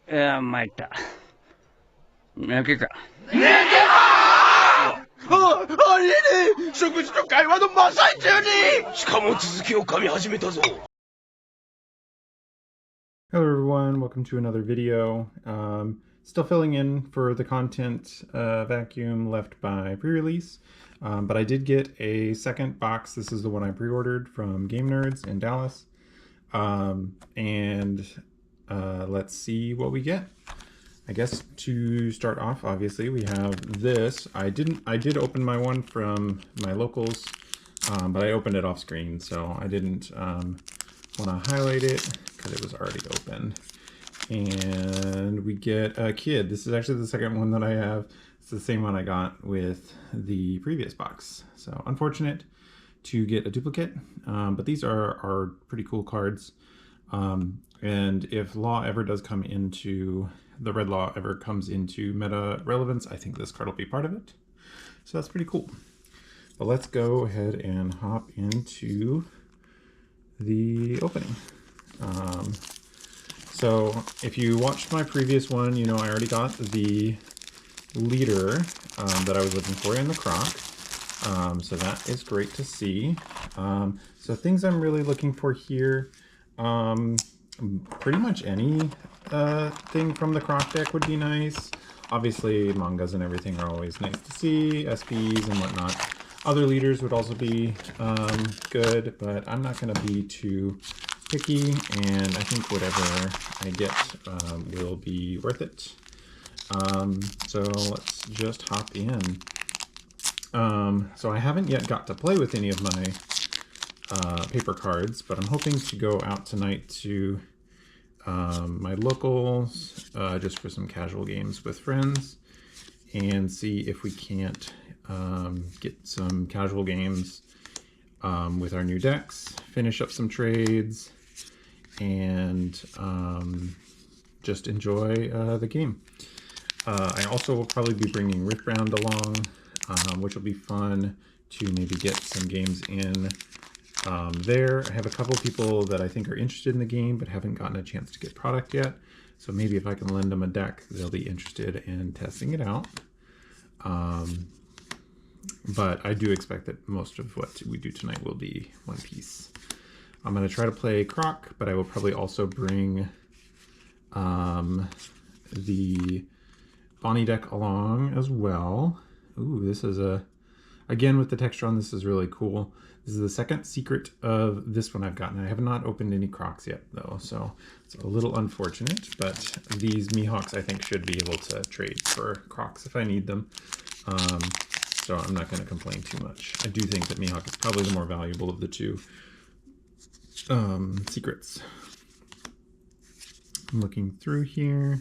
参った。泣けか。ありえねえ、食事と会話の真っ最中に。しかも続きを噛み始めたぞ。 Hello everyone, welcome to another video. Still filling in for the content vacuum left by pre-release, but I did get a second box. This is the one I pre-ordered from Game Nerds in Dallas, and let's see what we get. I guess to start off, obviously we have this. I did open my one from my locals, but I opened it off screen, so I didn't want to highlight it because it was already open. And we get a kid. This is actually the second one that I have. It's the same one I got with the previous box. So unfortunate to get a duplicate, but these are pretty cool cards. And if Law ever does come into, the Red Law ever comes into meta relevance, I think this card will be part of it. So that's pretty cool. But let's go ahead and hop into the opening. So if you watched my previous one, you know I already got the leader that I was looking for in the croc. So that is great to see. So things I'm really looking for here, pretty much any thing from the croc deck would be nice. Obviously mangas and everything are always nice to see, SPs and whatnot. Other leaders would also be good, but I'm not going to be too picky, and I think whatever I get will be worth it. So let's just hop in. So I haven't yet got to play with any of my paper cards, but I'm hoping to go out tonight to my locals just for some casual games with friends and see if we can't get some casual games with our new decks, finish up some trades, and just enjoy the game. I also will probably be bringing Riftbound along, which will be fun to maybe get some games in there. I have a couple people that I think are interested in the game but haven't gotten a chance to get product yet, so maybe if I can lend them a deck, they'll be interested in testing it out. But I do expect that most of what we do tonight will be One Piece. I'm going to try to play Croc, but I will probably also bring the Bonnie deck along as well. Ooh, this is again with the texture on this is really cool. This is the second secret of this one I've gotten. I have not opened any Crocs yet though, so it's a little unfortunate, but these Mihawks I think should be able to trade for Crocs if I need them. So I'm not going to complain too much. I do think that Mihawk is probably the more valuable of the two secrets. I'm looking through here.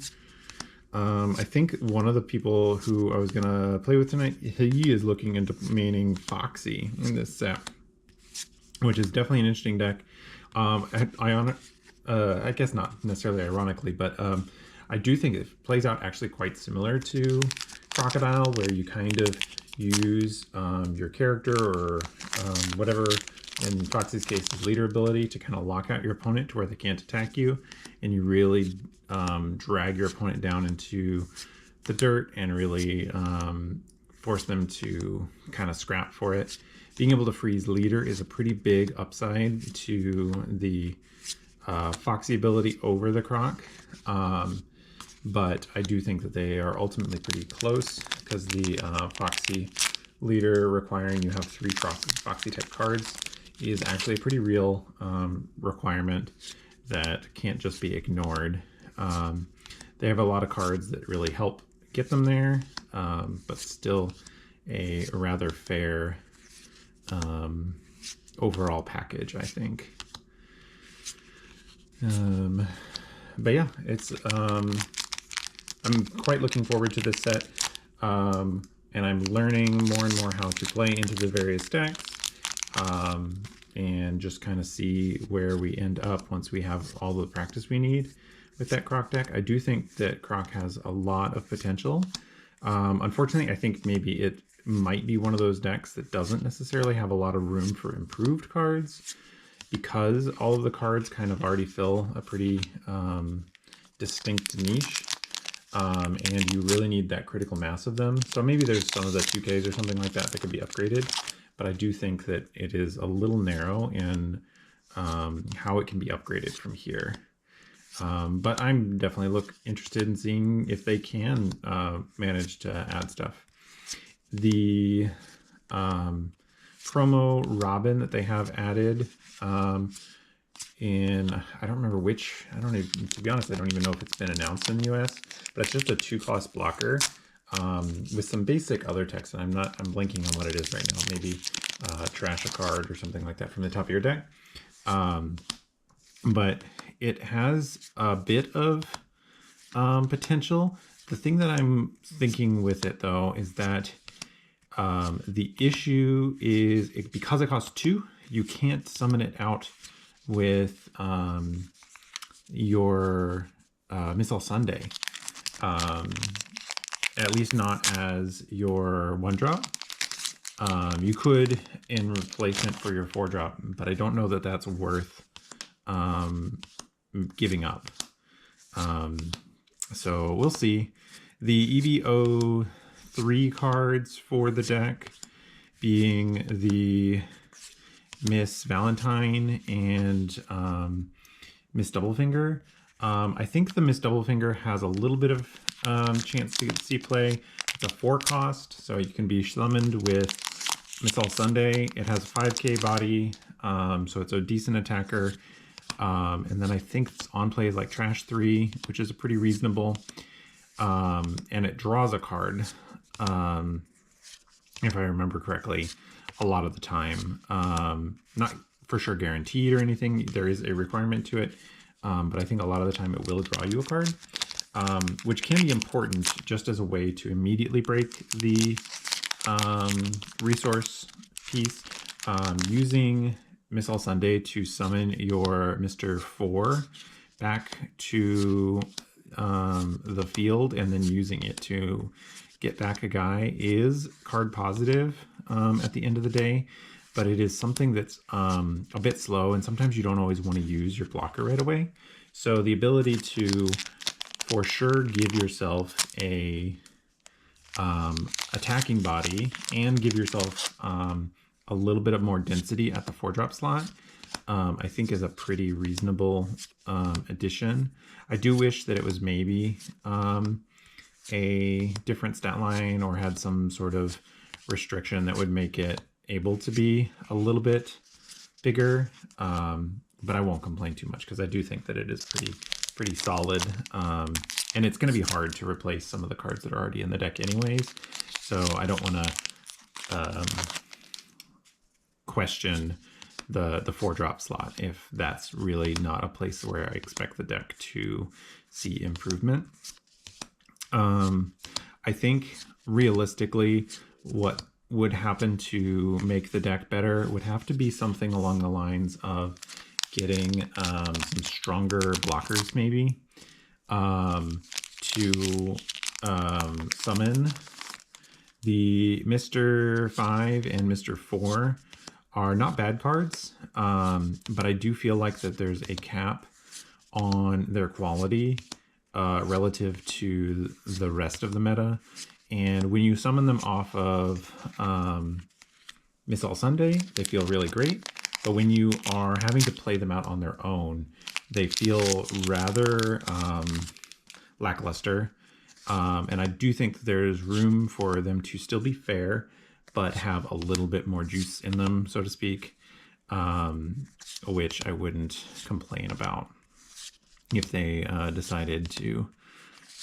I think one of the people who I was going to play with tonight, he is looking into maining Foxy in this set, which is definitely an interesting deck. I guess not necessarily ironically, but I do think it plays out actually quite similar to Crocodile, where you kind of use your character or whatever, in Foxy's case, his leader ability to kind of lock out your opponent to where they can't attack you, and you really drag your opponent down into the dirt and really force them to kind of scrap for it. Being able to freeze leader is a pretty big upside to the Foxy ability over the Croc. But I do think that they are ultimately pretty close because the Foxy leader requiring you have 3 Foxy type cards is actually a pretty real requirement that can't just be ignored. They have a lot of cards that really help get them there, but still a rather fair overall package, I think. But yeah, it's I'm quite looking forward to this set, and I'm learning more and more how to play into the various decks, and just kind of see where we end up once we have all the practice we need with that Croc deck. I do think that Croc has a lot of potential. Unfortunately, I think maybe it might be one of those decks that doesn't necessarily have a lot of room for improved cards, because all of the cards kind of already fill a pretty distinct niche. And you really need that critical mass of them. So maybe there's some of the 2Ks or something like that that could be upgraded, but I do think that it is a little narrow in how it can be upgraded from here. But I'm definitely interested in seeing if they can manage to add stuff. The promo Robin that they have added in, I don't remember which, to be honest, I don't even know if it's been announced in the US, but it's just a 2-cost blocker with some basic other text, and I'm blanking on what it is right now. Maybe trash a card or something like that from the top of your deck. But it has a bit of potential. The thing that I'm thinking with it, though, is that the issue is because it costs 2, you can't summon it out with your Missile Sunday. At least not as your 1-drop. You could in replacement for your 4-drop, but I don't know that that's worth giving up. So we'll see. The EVO 3 cards for the deck being the Miss Valentine and Miss Doublefinger. I think the Miss Doublefinger has a little bit of chance to see play. It's a 4-cost, so you can be summoned with Miss All Sunday. It has 5k body, so it's a decent attacker. And then I think it's on plays like Trash 3, which is a pretty reasonable. And it draws a card, if I remember correctly, a lot of the time. Not for sure guaranteed or anything. There is a requirement to it, but I think a lot of the time it will draw you a card, which can be important just as a way to immediately break the resource piece. Using Miss All Sunday to summon your Mr. 4 back to the field and then using it to get back a guy is card positive at the end of the day, but it is something that's a bit slow, and sometimes you don't always want to use your blocker right away. So the ability to for sure give yourself a attacking body and give yourself a little bit of more density at the 4-drop slot, I think is a pretty reasonable addition. I do wish that it was maybe a different stat line or had some sort of restriction that would make it able to be a little bit bigger, but I won't complain too much because I do think that it is pretty solid, and it's going to be hard to replace some of the cards that are already in the deck anyways, so I don't want to question the 4-drop slot if that's really not a place where I expect the deck to see improvement. I think realistically what would happen to make the deck better would have to be something along the lines of getting some stronger blockers maybe to summon. The Mr. 5 and Mr. 4 are not bad cards, but I do feel like that there's a cap on their quality relative to the rest of the meta. And when you summon them off of Miss All Sunday, they feel really great. But when you are having to play them out on their own, they feel rather lackluster. And I do think there's room for them to still be fair, but have a little bit more juice in them, so to speak, which I wouldn't complain about if they decided to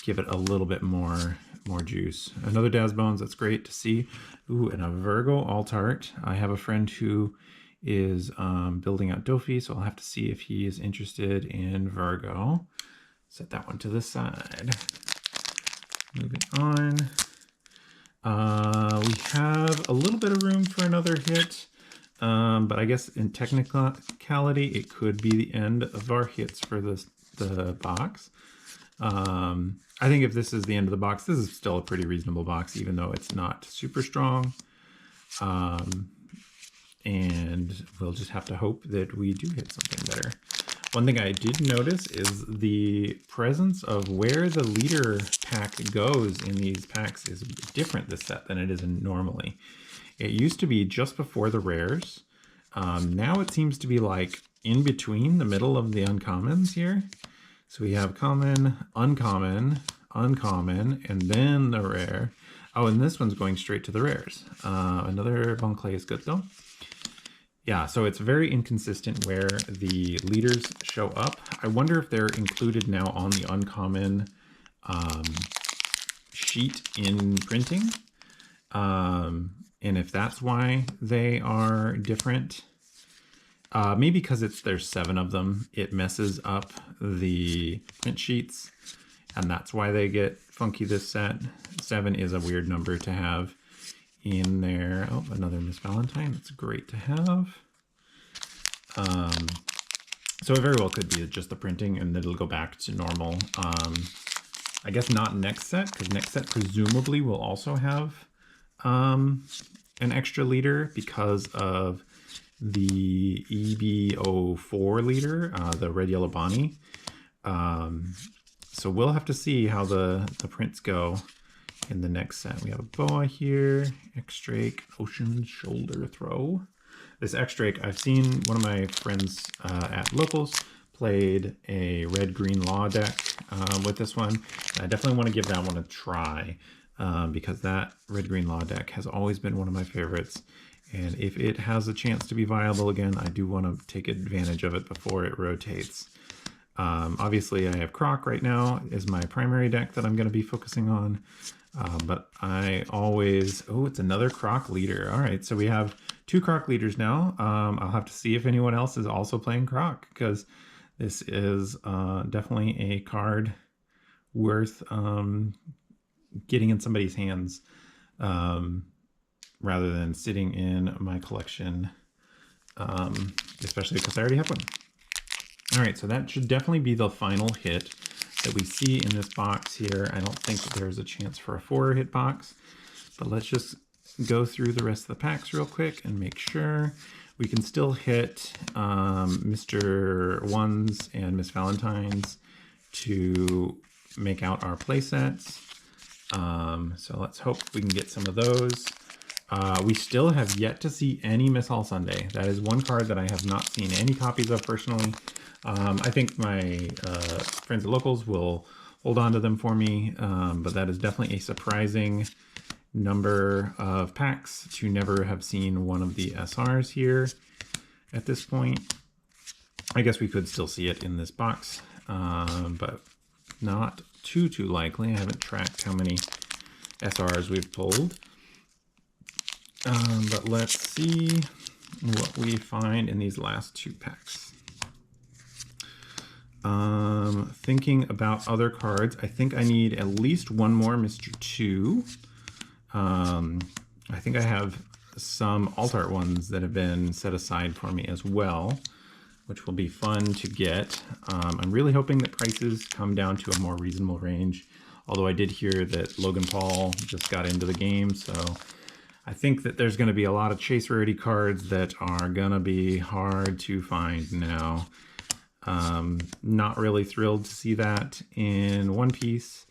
give it a little bit more juice. Another Daz Bones, that's great to see. Ooh, and a Virgo Altart. I have a friend who is building out Dofi, so I'll have to see if he is interested in Virgo. Set that one to the side. Moving on. We have a little bit of room for another hit, but I guess in technicality, it could be the end of our hits for the box. I think if this is the end of the box, this is still a pretty reasonable box, even though it's not super strong. And we'll just have to hope that we do hit something better. One thing I did notice is the presence of where the leader pack goes in these packs is different this set than it is normally. It used to be just before the rares. Now it seems to be like in between the middle of the uncommons here. So we have common, uncommon, uncommon, and then the rare. Oh, and this one's going straight to the rares. Another Bon Clay is good though. Yeah, so it's very inconsistent where the leaders show up. I wonder if they're included now on the uncommon sheet in printing. And if that's why they are different. Maybe because there's 7 of them, it messes up the print sheets. And that's why they get funky this set. 7 is a weird number to have in there. Oh, another Miss Valentine. That's great to have. So it very well could be just the printing and it'll go back to normal. I guess not next set, because next set presumably will also have an extra leader because of the EB04 leader, the Red Yellow Bonnie. So we'll have to see how the prints go in the next set. We have a boa here, X-Drake, Ocean Shoulder Throw. This X-Drake, I've seen one of my friends at Locals played a red-green law deck with this one. I definitely want to give that one a try because that red-green law deck has always been one of my favorites. And if it has a chance to be viable again, I do want to take advantage of it before it rotates. Obviously, I have Croc right now is my primary deck that I'm going to be focusing on. But I always... Oh, it's another Croc leader. All right, so we have 2 Croc leaders now. I'll have to see if anyone else is also playing Croc, because this is definitely a card worth getting in somebody's hands rather than sitting in my collection, especially because I already have one. All right, so that should definitely be the final hit that we see in this box here. I don't think that there's a chance for a 4-hit box, but let's just go through the rest of the packs real quick and make sure. We can still hit Mr. Ones and Miss Valentine's to make out our play sets. So let's hope we can get some of those. We still have yet to see any Miss All Sunday. That is one card that I have not seen any copies of personally. I think my friends at Locals will hold on to them for me, but that is definitely a surprising number of packs to never have seen one of the SRs here at this point. I guess we could still see it in this box, but not too likely. I haven't tracked how many SRs we've pulled. But let's see what we find in these last 2 packs. Thinking about other cards, I think I need at least one more Mr. 2. I think I have some alt art ones that have been set aside for me as well, which will be fun to get. I'm really hoping that prices come down to a more reasonable range, although I did hear that Logan Paul just got into the game, so I think that there's going to be a lot of chase rarity cards that are going to be hard to find now. Not really thrilled to see that in One Piece.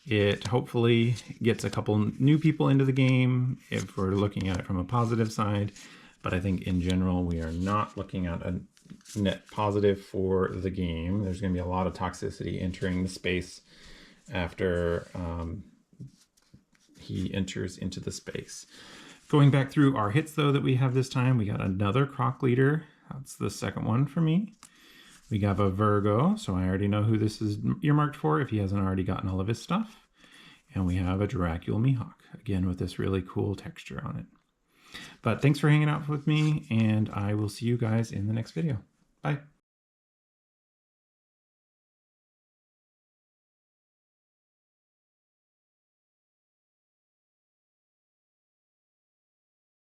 It hopefully gets a couple new people into the game if we're looking at it from a positive side, but I think in general we are not looking at a net positive for the game. There's going to be a lot of toxicity entering the space after he enters into the space. Going back through our hits though that we have this time, we got another Croc leader. That's the second one for me. We have a Virgo, so I already know who this is earmarked for if he hasn't already gotten all of his stuff. And we have a Dracula Mihawk, again with this really cool texture on it. But thanks for hanging out with me, and I will see you guys in the next video. Bye.